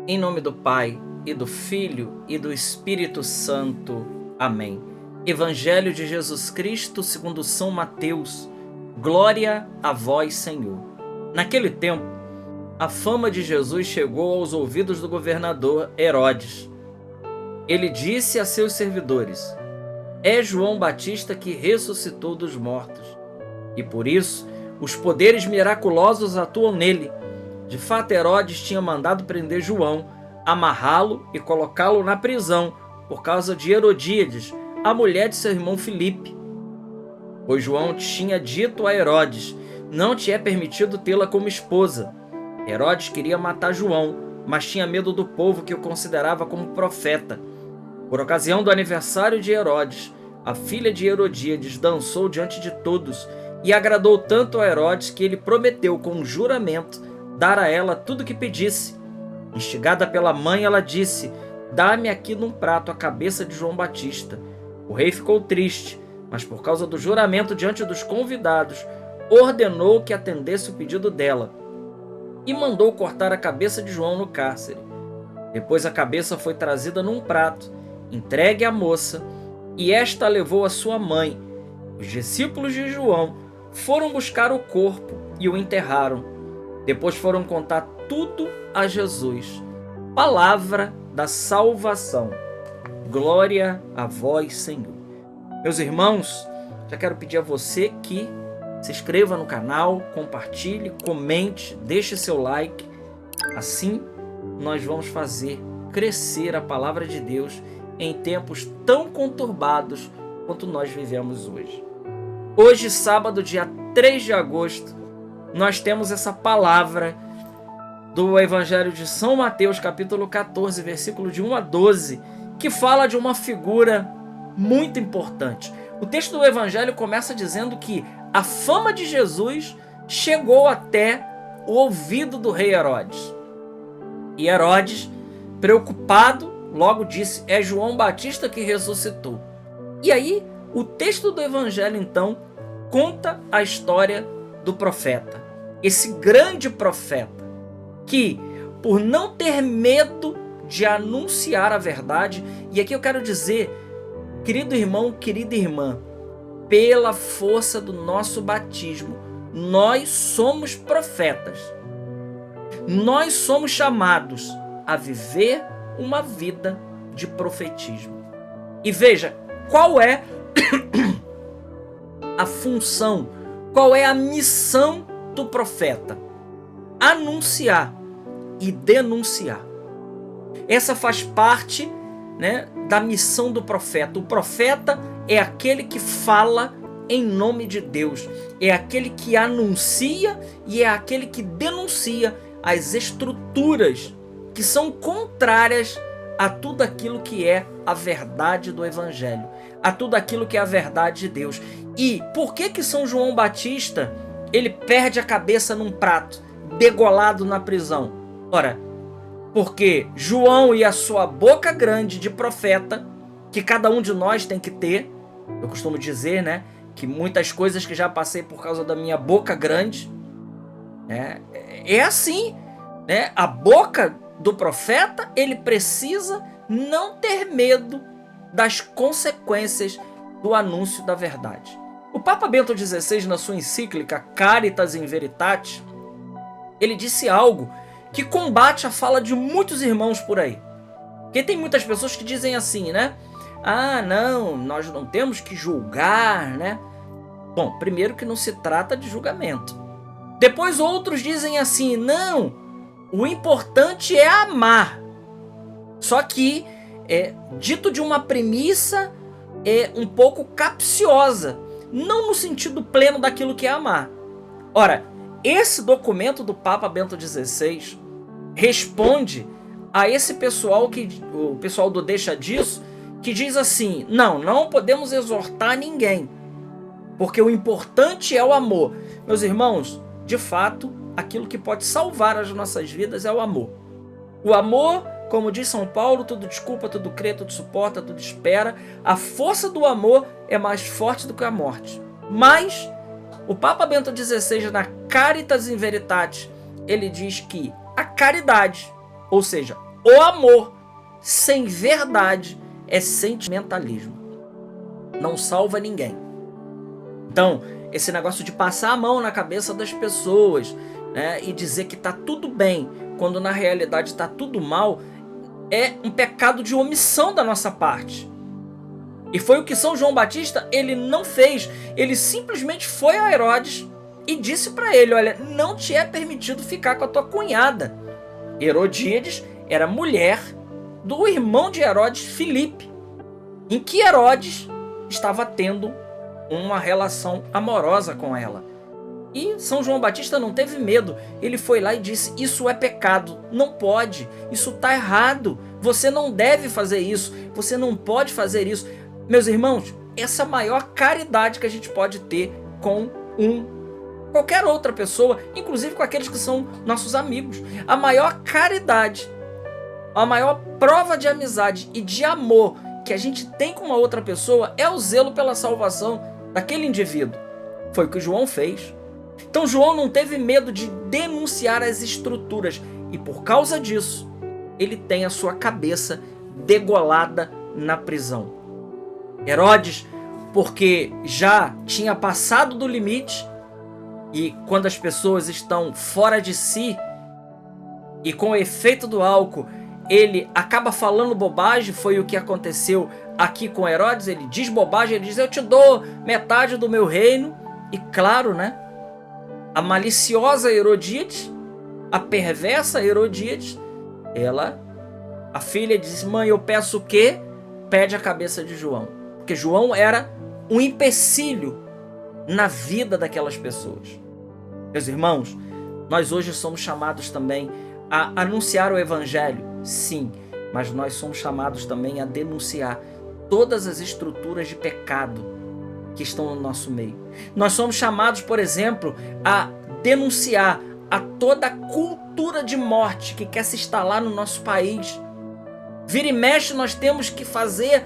Em nome do Pai, e do Filho, e do Espírito Santo. Amém. Evangelho de Jesus Cristo segundo São Mateus. Glória a vós, Senhor. Naquele tempo, a fama de Jesus chegou aos ouvidos do governador Herodes. Ele disse a seus servidores: é João Batista que ressuscitou dos mortos, e por isso os poderes miraculosos atuam nele. De fato, Herodes tinha mandado prender João, amarrá-lo e colocá-lo na prisão por causa de Herodíades, a mulher de seu irmão Filipe. Pois João tinha dito a Herodes: não te é permitido tê-la como esposa. Herodes queria matar João, mas tinha medo do povo que o considerava como profeta. Por ocasião do aniversário de Herodes, a filha de Herodíades dançou diante de todos e agradou tanto a Herodes que ele prometeu com um juramento dar a ela tudo o que pedisse. Instigada pela mãe, ela disse: dá-me aqui num prato a cabeça de João Batista. O rei ficou triste, mas por causa do juramento diante dos convidados, ordenou que atendesse o pedido dela e mandou cortar a cabeça de João no cárcere. Depois a cabeça foi trazida num prato, entregue à moça, e esta a levou à sua mãe. Os discípulos de João foram buscar o corpo e o enterraram. Depois foram contar tudo a Jesus. Palavra da salvação. Glória a vós, Senhor. Meus irmãos, já quero pedir a você que se inscreva no canal, compartilhe, comente, deixe seu like. Assim, nós vamos fazer crescer a palavra de Deus em tempos tão conturbados quanto nós vivemos hoje. Hoje, sábado, dia 3 de agosto, nós temos essa palavra do Evangelho de São Mateus, capítulo 14, versículo de 1 a 12, que fala de uma figura muito importante. O texto do Evangelho começa dizendo que a fama de Jesus chegou até o ouvido do rei Herodes. E Herodes, preocupado, logo disse: é João Batista que ressuscitou. E aí, o texto do Evangelho, então, conta a história do profeta. Esse grande profeta que, por não ter medo de anunciar a verdade, e aqui eu quero dizer, querido irmão, querida irmã, pela força do nosso batismo, nós somos profetas. Nós somos chamados a viver uma vida de profetismo. E veja, qual é a função, qual é a missão do profeta? Anunciar e denunciar. Essa faz parte, da missão do profeta. O profeta é aquele que fala em nome de Deus, é aquele que anuncia e é aquele que denuncia as estruturas que são contrárias a tudo aquilo que é a verdade do Evangelho, a tudo aquilo que é a verdade de Deus. E por que São João Batista ele perde a cabeça num prato, degolado na prisão? Ora, porque João e a sua boca grande de profeta, que cada um de nós tem que ter, eu costumo dizer, que muitas coisas que já passei por causa da minha boca grande, é assim, a boca do profeta, ele precisa não ter medo das consequências do anúncio da verdade. O Papa Bento XVI, na sua encíclica Caritas in Veritate, ele disse algo que combate a fala de muitos irmãos por aí. Porque tem muitas pessoas que dizem assim, ah, não, nós não temos que julgar, Bom, primeiro que não se trata de julgamento. Depois outros dizem assim, não, o importante é amar. Só que é dito de uma premissa um pouco capciosa, não no sentido pleno daquilo que é amar. Ora, esse documento do Papa Bento XVI responde a esse pessoal, o pessoal do Deixa Disso, que diz assim, não podemos exortar ninguém, porque o importante é o amor. Meus irmãos, de fato, aquilo que pode salvar as nossas vidas é o amor. O amor, como diz São Paulo, tudo desculpa, tudo crê, tudo suporta, tudo espera. A força do amor é mais forte do que a morte. Mas o Papa Bento XVI, na Caritas in Veritate, ele diz que a caridade, ou seja, O amor sem verdade é sentimentalismo. Não salva ninguém. Então, esse negócio de passar a mão na cabeça das pessoas, né, e dizer que tá tudo bem, quando na realidade tá tudo mal, é um pecado de omissão da nossa parte. E foi o que São João Batista, ele não fez. Ele simplesmente foi a Herodes e disse para ele: olha, não te é permitido ficar com a tua cunhada. Herodíades era mulher do irmão de Herodes, Filipe, em que Herodes estava tendo uma relação amorosa com ela. E São João Batista não teve medo. Ele foi lá e disse: isso é pecado, não pode, isso está errado, você não deve fazer isso, você não pode fazer isso. Meus irmãos, essa é a maior caridade que a gente pode ter com qualquer outra pessoa, inclusive com aqueles que são nossos amigos. A maior caridade, a maior prova de amizade e de amor que a gente tem com uma outra pessoa é o zelo pela salvação daquele indivíduo. Foi o que João fez. Então João não teve medo de denunciar as estruturas e por causa disso ele tem a sua cabeça degolada na prisão. Herodes, porque já tinha passado do limite, e quando as pessoas estão fora de si e com o efeito do álcool ele acaba falando bobagem. Foi o que aconteceu aqui com Herodes. Ele diz bobagem, ele diz: eu te dou metade do meu reino. E claro, né, a maliciosa Herodíades, a perversa Herodíades, a filha diz: mãe, eu peço o quê? Pede a cabeça de João. Porque João era um empecilho na vida daquelas pessoas. Meus irmãos, nós hoje somos chamados também a anunciar o evangelho, sim, mas nós somos chamados também a denunciar todas as estruturas de pecado que estão no nosso meio. Nós somos chamados, por exemplo, a denunciar a toda a cultura de morte que quer se instalar no nosso país. Vira e mexe, nós temos que fazer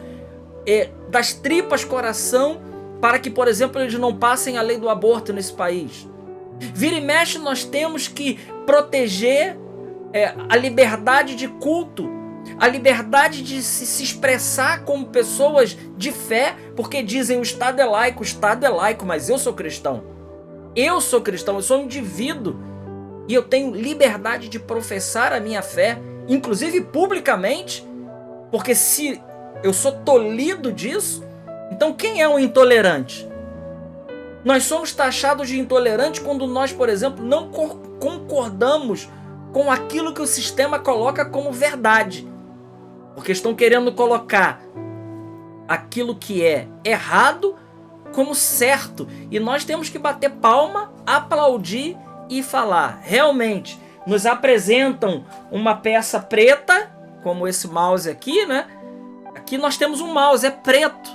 das tripas coração para que, por exemplo, eles não passem a lei do aborto nesse país. Vira e mexe, nós temos que proteger a liberdade de culto, a liberdade de se expressar como pessoas de fé, porque dizem: o Estado é laico, mas eu sou cristão. Eu sou cristão, eu sou um indivíduo e eu tenho liberdade de professar a minha fé, inclusive publicamente, porque se eu sou tolhido disso, então quem é um intolerante? Nós somos taxados de intolerante quando nós, por exemplo, não concordamos com aquilo que o sistema coloca como verdade, porque estão querendo colocar aquilo que é errado como certo, e nós temos que bater palma, aplaudir e falar: realmente, nos apresentam uma peça preta, como esse mouse aqui, né? Aqui nós temos um mouse, é preto,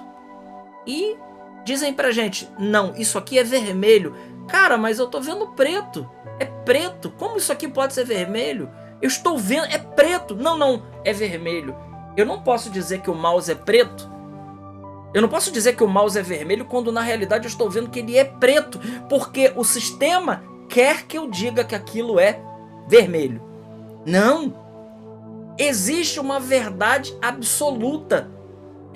e dizem pra gente: não, isso aqui é vermelho. Cara, mas eu tô vendo preto, é preto, como isso aqui pode ser vermelho? Eu estou vendo, é preto. Não, é vermelho. Eu não posso dizer que o mouse é preto, eu não posso dizer que o mouse é vermelho quando na realidade eu estou vendo que ele é preto, porque o sistema quer que eu diga que aquilo é vermelho. Não! Existe uma verdade absoluta.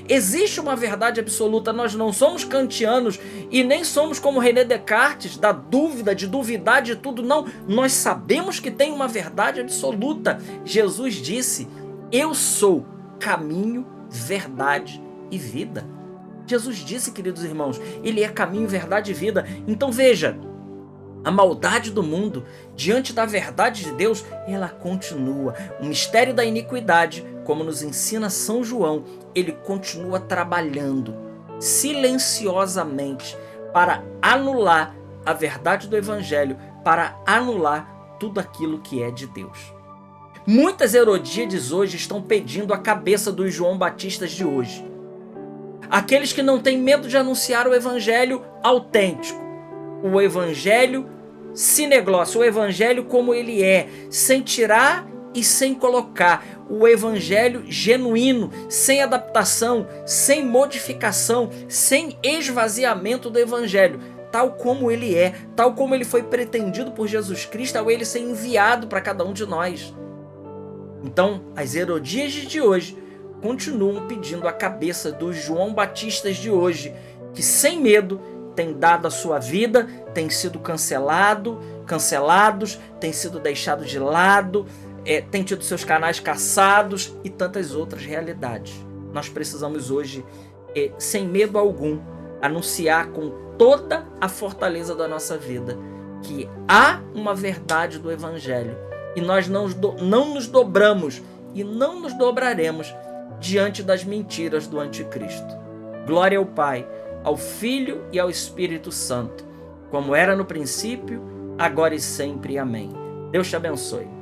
Existe uma verdade absoluta. Nós não somos kantianos e nem somos como René Descartes, da dúvida, de duvidar de tudo. Não, nós sabemos que tem uma verdade absoluta. Jesus disse: eu sou caminho, verdade e vida. Jesus disse, queridos irmãos, ele é caminho, verdade e vida. Então veja, a maldade do mundo, diante da verdade de Deus, ela continua. O mistério da iniquidade, como nos ensina São João, ele continua trabalhando silenciosamente para anular a verdade do Evangelho, para anular tudo aquilo que é de Deus. Muitas Herodíades hoje estão pedindo a cabeça dos João Batistas de hoje. Aqueles que não têm medo de anunciar o Evangelho autêntico, o Evangelho sineglóssio, o Evangelho como ele é, sem tirar e sem colocar, o Evangelho genuíno, sem adaptação, sem modificação, sem esvaziamento do Evangelho, tal como ele é, tal como ele foi pretendido por Jesus Cristo ao ele ser enviado para cada um de nós. Então, as Herodíades de hoje continuam pedindo a cabeça dos João Batistas de hoje, que sem medo têm dado a sua vida, têm sido cancelados, têm sido deixados de lado, têm tido seus canais caçados e tantas outras realidades. Nós precisamos hoje, sem medo algum, anunciar com toda a fortaleza da nossa vida que há uma verdade do Evangelho e nós não nos dobramos e não nos dobraremos diante das mentiras do anticristo. Glória ao Pai, ao Filho e ao Espírito Santo, como era no princípio, agora e sempre. Amém. Deus te abençoe.